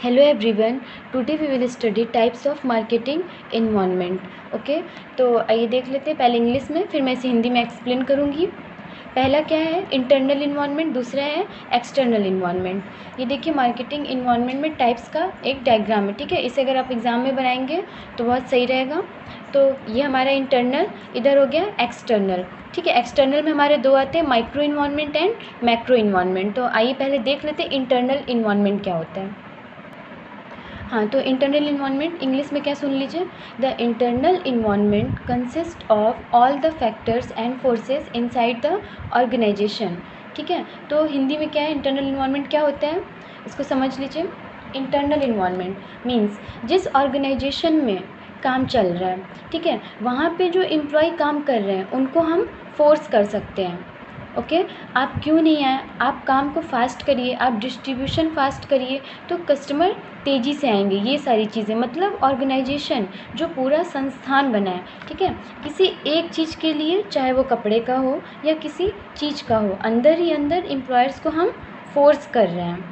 Hello everyone, today we will study types of marketing environment. Okay, तो आइए देख लेते हैं, पहले इंग्लिश में फिर मैं इसे हिंदी में एक्सप्लेन करूँगी। पहला क्या है, इंटरनल इन्वायरमेंट, दूसरा है एक्सटर्नल इन्वायरमेंट। ये देखिए मार्केटिंग इन्वायरमेंट में टाइप्स का एक डायग्राम है, ठीक है। इसे अगर आप एग्ज़ाम में बनाएंगे तो बहुत सही रहेगा। तो ये हमारा इंटरनल, इधर हो गया एक्सटर्नल, ठीक है। एक्सटर्नल में हमारे दो आते हैं, micro environment and macro environment. तो आइए पहले देख लेते हैं इंटरनल इन्वायरमेंट क्या होता है। हाँ, तो इंटरनल इन्वायरमेंट इंग्लिश में क्या सुन लीजिए, the internal environment consist of all the factors and forces inside the organisation, ठीक है। तो हिंदी में क्या है, इंटरनल इन्वायरमेंट क्या होता है, इसको समझ लीजिए। इंटरनल इन्वायरमेंट मीन्स जिस ऑर्गेनाइजेशन में काम चल रहा है, ठीक है, वहाँ पे जो एम्प्लॉय काम कर रहे हैं उनको हम फोर्स कर सकते हैं। ओके, आप क्यों नहीं आए, आप काम को फास्ट करिए, आप डिस्ट्रीब्यूशन फास्ट करिए तो कस्टमर तेज़ी से आएंगे। ये सारी चीज़ें, मतलब ऑर्गेनाइजेशन जो पूरा संस्थान बना है, ठीक है, किसी एक चीज़ के लिए, चाहे वो कपड़े का हो या किसी चीज़ का हो, अंदर ही अंदर एम्प्लॉयर्स को हम फोर्स कर रहे हैं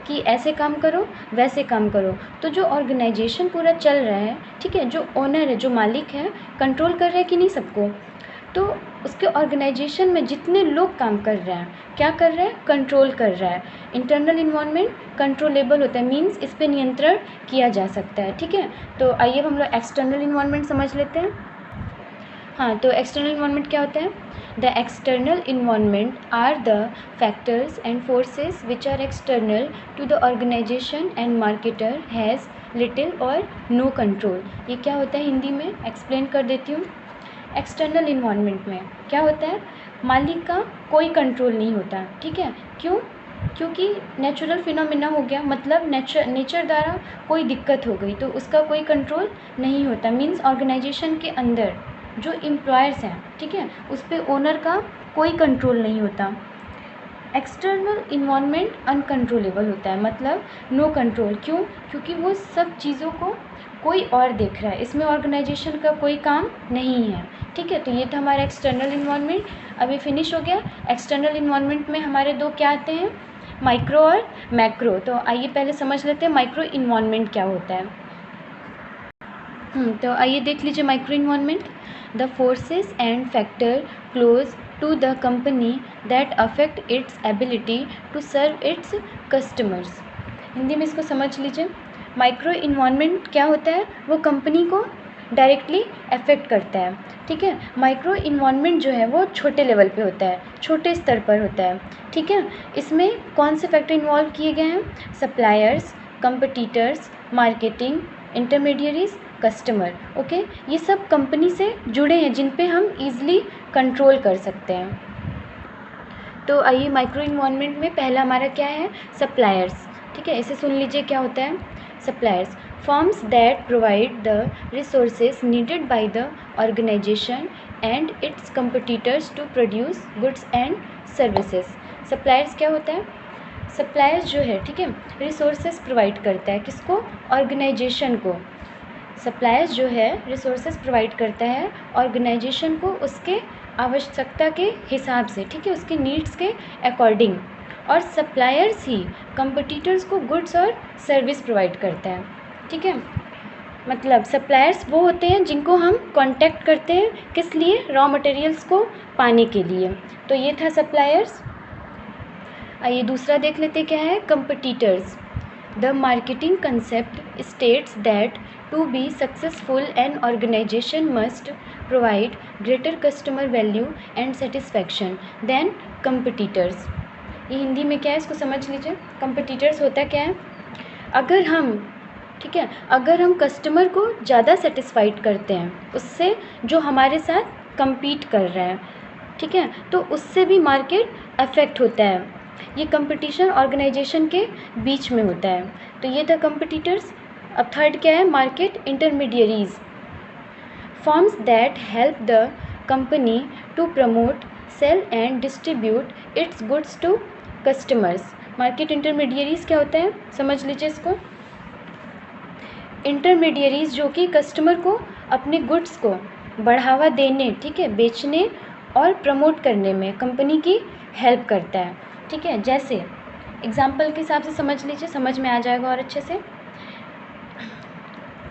कि ऐसे काम करो, वैसे काम करो। तो जो ऑर्गेनाइजेशन पूरा चल रहा है, ठीक है, जो ओनर है, जो मालिक है, कंट्रोल कर रहा है कि नहीं सबको, तो उसके ऑर्गेनाइजेशन में जितने लोग काम कर रहे हैं, क्या कर रहे हैं, कंट्रोल कर रहा है। इंटरनल इन्वायरमेंट कंट्रोलेबल होता है, मीन्स इस पर नियंत्रण किया जा सकता है, ठीक है। तो आइए हम लोग एक्सटर्नल इन्वायरमेंट समझ लेते हैं। हाँ, तो एक्सटर्नल इन्वायरमेंट क्या होता है, the external environment are the factors and forces which are external to the organisation and marketer has little or no control. ये क्या होता है, हिंदी में एक्सप्लेन कर देती हूँ। एक्सटर्नल इन्वायरमेंट में क्या होता है, मालिक का कोई कंट्रोल नहीं होता, ठीक है। क्यों, क्योंकि नेचुरल फिनोमिना हो गया, मतलब नेचर द्वारा कोई दिक्कत हो गई तो उसका कोई कंट्रोल नहीं होता। मीन्स ऑर्गेनाइजेशन के अंदर जो एम्प्लॉयर्स हैं, ठीक है, उस पर ओनर का कोई कंट्रोल नहीं होता। एक्सटर्नल इन्वायरमेंट अनकंट्रोलेबल होता है, मतलब नो कंट्रोल। क्यों, क्योंकि वो सब चीज़ों को कोई और देख रहा है, इसमें ऑर्गेनाइजेशन का कोई काम नहीं है, ठीक है। तो ये था हमारा एक्सटर्नल इन्वायरमेंट, अभी फिनिश हो गया। एक्सटर्नल इन्वायरमेंट में हमारे दो क्या आते हैं, माइक्रो और मैक्रो। तो आइए पहले समझ लेते हैं माइक्रो इन्वायरमेंट क्या होता है। तो आइए देख लीजिए micro environment, the forces and factor close to the company that affect its ability to serve its customers. Hindi में इसको समझ लीजिए, माइक्रो इन्वायरमेंट क्या होता है, वो कंपनी को डायरेक्टली अफेक्ट करता है, ठीक है। माइक्रो इन्वायरमेंट जो है वो छोटे लेवल पे होता है, छोटे स्तर पर होता है, ठीक है। इसमें कौन से फैक्टर इन्वॉल्व किए गए हैं, suppliers, competitors, marketing, intermediaries, customer. Okay, ये सब कंपनी से जुड़े हैं जिन पे हम ईज़िली कंट्रोल कर सकते हैं। तो आइए माइक्रो इन्वायरमेंट में पहला हमारा क्या है, सप्लायर्स, ठीक है। इसे सुन लीजिए क्या होता है, suppliers firms that provide the resources needed by the organisation and its competitors to produce goods and services. Suppliers क्या होता है, सप्लायर्स जो है, ठीक है, रिसोर्सेज प्रोवाइड करता है, किसको, ऑर्गेनाइजेशन को। सप्लायर्स जो है रिसोर्सेज प्रोवाइड करता है ऑर्गेनाइजेशन को उसके आवश्यकता के हिसाब से, ठीक है, उसके नीड्स के अकॉर्डिंग। और सप्लायर्स ही कंपटीटर्स को गुड्स और सर्विस प्रोवाइड करता है, ठीक है। मतलब सप्लायर्स वो होते हैं जिनको हम कांटेक्ट करते हैं, किस लिए, रॉ मटेरियल्स को पाने के लिए। तो ये था सप्लायर्स। आइए दूसरा देख लेते क्या है, competitors. The marketing concept states that to be successful, an organization must provide greater customer value and satisfaction than competitors. ये हिंदी में क्या है, इसको समझ लीजिए। कंपटीटर्स होता क्या है, अगर हम, ठीक है, अगर हम कस्टमर को ज़्यादा सेटिस्फाइड करते हैं उससे जो हमारे साथ compete कर रहे हैं, ठीक है, तो उससे भी मार्केट अफेक्ट होता है। ये कंपटीशन ऑर्गेनाइजेशन के बीच में होता है। तो ये था कंपटीटर्स। अब थर्ड क्या है, market intermediaries firms that help the company to promote, sell and distribute its goods to customers. Market intermediaries क्या होता है, समझ लीजिए इसको। इंटरमीडियरीज जो कि कस्टमर को अपने गुड्स को बढ़ावा देने, ठीक है, बेचने और प्रमोट करने में कंपनी की हेल्प करता है, ठीक है। जैसे एग्जाम्पल के हिसाब से समझ लीजिए, समझ में आ जाएगा और अच्छे से।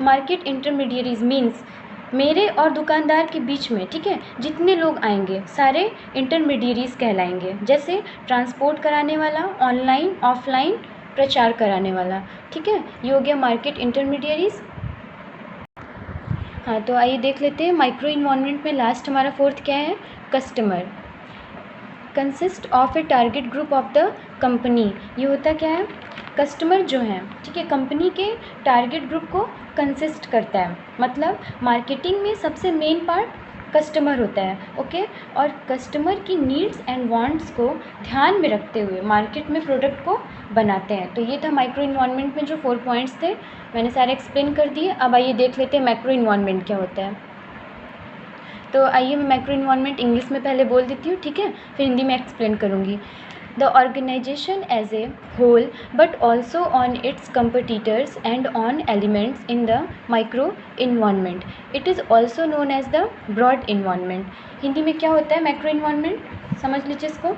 मार्केट इंटरमीडियरीज मीन्स मेरे और दुकानदार के बीच में, ठीक है, जितने लोग आएंगे सारे इंटरमीडियरीज कहलाएंगे। जैसे ट्रांसपोर्ट कराने वाला, ऑनलाइन ऑफलाइन प्रचार कराने वाला, ठीक है, ये हो गया मार्केट इंटरमीडियरीज। हाँ, तो आइए देख लेते हैं माइक्रो इन्वायरमेंट में लास्ट हमारा फोर्थ क्या है, customer. Consist of A target group of the company. ये होता क्या है, कस्टमर जो हैं, ठीक है, कंपनी के टारगेट ग्रुप को कंसिस्ट करता है। मतलब मार्केटिंग में सबसे मेन पार्ट कस्टमर होता है, ओके। और कस्टमर की नीड्स एंड वांट्स को ध्यान में रखते हुए मार्केट में प्रोडक्ट को बनाते हैं। तो ये था माइक्रो इन्वायरमेंट में जो 4 पॉइंट्स थे, मैंने सारे एक्सप्लेन कर दिए। अब आइए देख लेते हैं मैक्रो इन्वायरमेंट क्या होता है। तो आइए मैं मैक्रो इन्वायरमेंट इंग्लिश में पहले बोल देती हूँ, ठीक है, फिर हिंदी में एक्सप्लेन करूँगी। The organisation as a whole but also on its competitors and on elements in the micro environment. It is also known as the broad environment. Hindi में क्या होता है मैक्रो इन्वायरमेंट, समझ लीजिए इसको।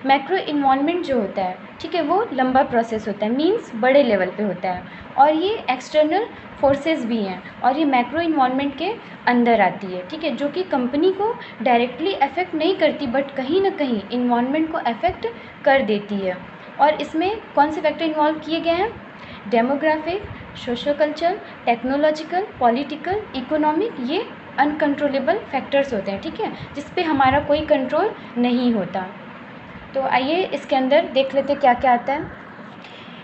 मैक्रो इन्वायरमेंट जो होता है, ठीक है, वो लंबा प्रोसेस होता है, मीन्स बड़े लेवल पे होता है, और ये एक्सटर्नल फोर्सेस भी हैं, और ये मैक्रो इन्वायरमेंट के अंदर आती है, ठीक है, जो कि कंपनी को डायरेक्टली अफेक्ट नहीं करती बट कहीं ना कहीं इन्वायरमेंट को अफेक्ट कर देती है। और इसमें कौन से फैक्टर इन्वॉल्व किए गए हैं, demographic, socio culture, technological, political, economic, ये अनकंट्रोलेबल फैक्टर्स होते हैं, ठीक है, जिस पे हमारा कोई कंट्रोल नहीं होता। तो आइए इसके अंदर देख लेते क्या क्या आता है।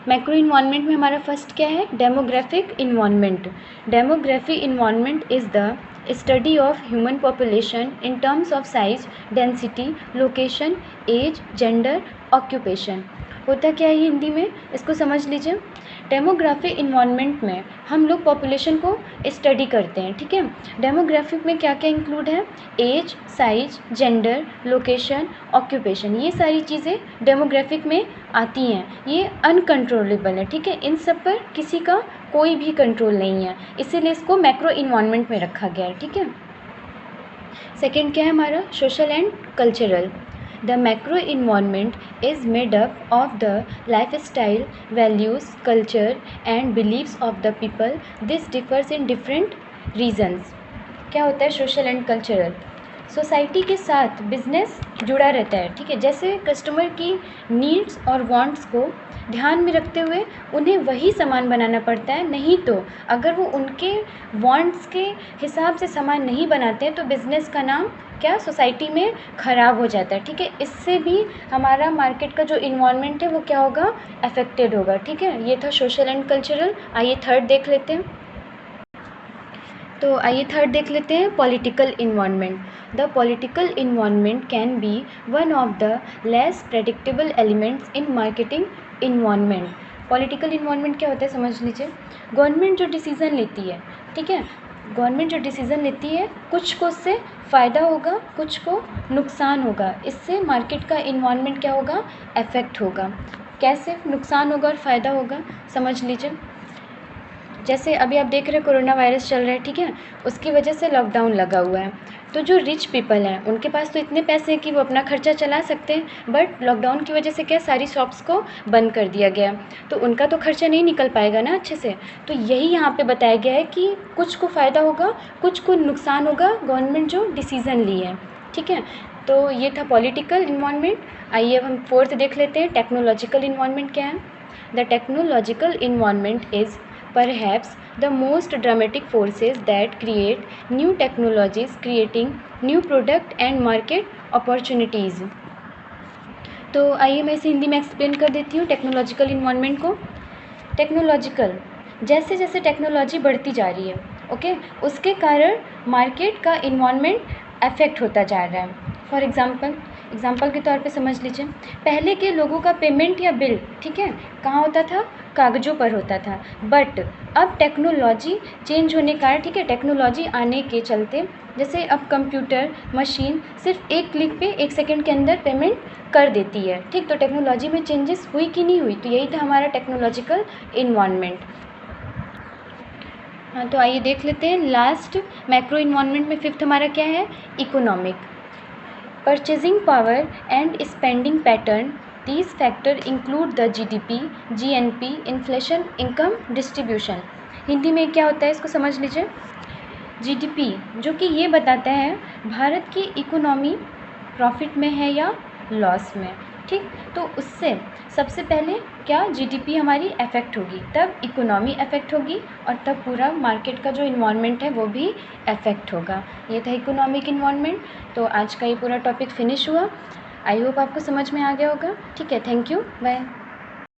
मैक्रो इन्वायरमेंट में हमारा फर्स्ट क्या है, demographic environment. Demography environment is the study of human population in terms of size, density, location, age, gender, occupation. होता क्या है हिंदी में, इसको समझ लीजिए। डेमोग्राफी इन्वायरमेंट में हम लोग पॉपुलेशन को स्टडी करते हैं, ठीक है। डेमोग्राफिक में क्या क्या इंक्लूड है, age, size, gender, location, occupation, ये सारी चीज़ें डेमोग्राफिक में आती हैं। ये अनकंट्रोलेबल है, ठीक है, इन सब पर किसी का कोई भी कंट्रोल नहीं है, इसीलिए इसको मैक्रो इन्वायरमेंट में रखा गया है, ठीक है। सेकेंड क्या है हमारा, social and cultural. The macro environment is made up of the lifestyle, values, culture and beliefs of the people. This differs in different regions. क्या होता है सोशल एंड कल्चरल, सोसाइटी के साथ बिजनेस जुड़ा रहता है, ठीक है, जैसे कस्टमर की नीड्स और वांट्स को ध्यान में रखते हुए उन्हें वही सामान बनाना पड़ता है, नहीं तो अगर वो उनके वांट्स के हिसाब से सामान नहीं बनाते हैं तो बिज़नेस का नाम क्या, सोसाइटी में ख़राब हो जाता है, ठीक है। इससे भी हमारा मार्केट का जो इन्वायरमेंट है वो क्या होगा, अफेक्टेड होगा, ठीक है। ये था सोशल एंड कल्चरल। आइए थर्ड देख लेते हैं। तो आइए थर्ड देख लेते हैं, political environment. The political environment can be one of the less predictable elements in marketing environment. Political environment क्या होता है समझ लीजिए। गवर्नमेंट जो डिसीज़न लेती है, ठीक है, गवर्नमेंट जो डिसीज़न लेती है, कुछ को उससे फ़ायदा होगा, कुछ को नुकसान होगा, इससे मार्केट का इन्वायरमेंट क्या होगा, अफेक्ट होगा। कैसे नुकसान होगा और फ़ायदा होगा समझ लीजिए। जैसे अभी आप देख रहे हैं कोरोना वायरस चल रहा है, ठीक है, उसकी वजह से लॉकडाउन लगा हुआ है, तो जो रिच पीपल हैं उनके पास तो इतने पैसे हैं कि वो अपना खर्चा चला सकते हैं, बट लॉकडाउन की वजह से क्या सारी शॉप्स को बंद कर दिया गया, तो उनका तो खर्चा नहीं निकल पाएगा ना अच्छे से। तो यही यहाँ पे बताया गया है कि कुछ को फ़ायदा होगा, कुछ को नुकसान होगा, गवर्नमेंट जो डिसीज़न ली है, ठीक है। तो ये था पॉलिटिकल इन्वायरमेंट। आइए अब हम फोर्थ देख लेते हैं, टेक्नोलॉजिकल इन्वायरमेंट क्या है। The technological environment is perhaps the most dramatic forces that create new technologies, creating new product and market opportunities. तो आइए मैं इसे हिंदी में एक्सप्लेन कर देती हूँ टेक्नोलॉजिकल इन्वायरमेंट को। टेक्नोलॉजिकल, जैसे जैसे टेक्नोलॉजी बढ़ती जा रही है, ओके, उसके कारण मार्केट का इन्वायरमेंट अफेक्ट होता जा रहा है। फॉर एग्ज़ाम्पल के तौर पे समझ लीजिए, पहले के लोगों का पेमेंट या बिल, ठीक है, कहाँ होता था, कागज़ों पर होता था, बट अब टेक्नोलॉजी चेंज होने का, ठीक है, टेक्नोलॉजी आने के चलते जैसे अब कंप्यूटर मशीन सिर्फ एक क्लिक पे 1 सेकंड के अंदर पेमेंट कर देती है, ठीक। तो टेक्नोलॉजी में चेंजेस हुई कि नहीं हुई, तो यही था हमारा टेक्नोलॉजिकल इन्वायरमेंट। हाँ, तो आइए देख लेते हैं लास्ट मैक्रो इन्वायरमेंट में फिफ्थ हमारा क्या है, economic. Purchasing power and spending pattern, these factors include the GDP, GNP, inflation, income distribution. Hindi में क्या होता है इसको समझ लीजिए। जीडीपी जो कि ये बताता है भारत की इकोनॉमी प्रॉफिट में है या लॉस में, ठीक। तो उससे सबसे पहले क्या जीडीपी हमारी अफेक्ट होगी, तब इकोनॉमी अफेक्ट होगी और तब पूरा मार्केट का जो इन्वायरमेंट है वो भी अफेक्ट होगा। ये था इकोनॉमिक इन्वायरमेंट। तो आज का ये पूरा टॉपिक फिनिश हुआ। आई होप आपको समझ में आ गया होगा। ठीक है, थैंक यू, बाय।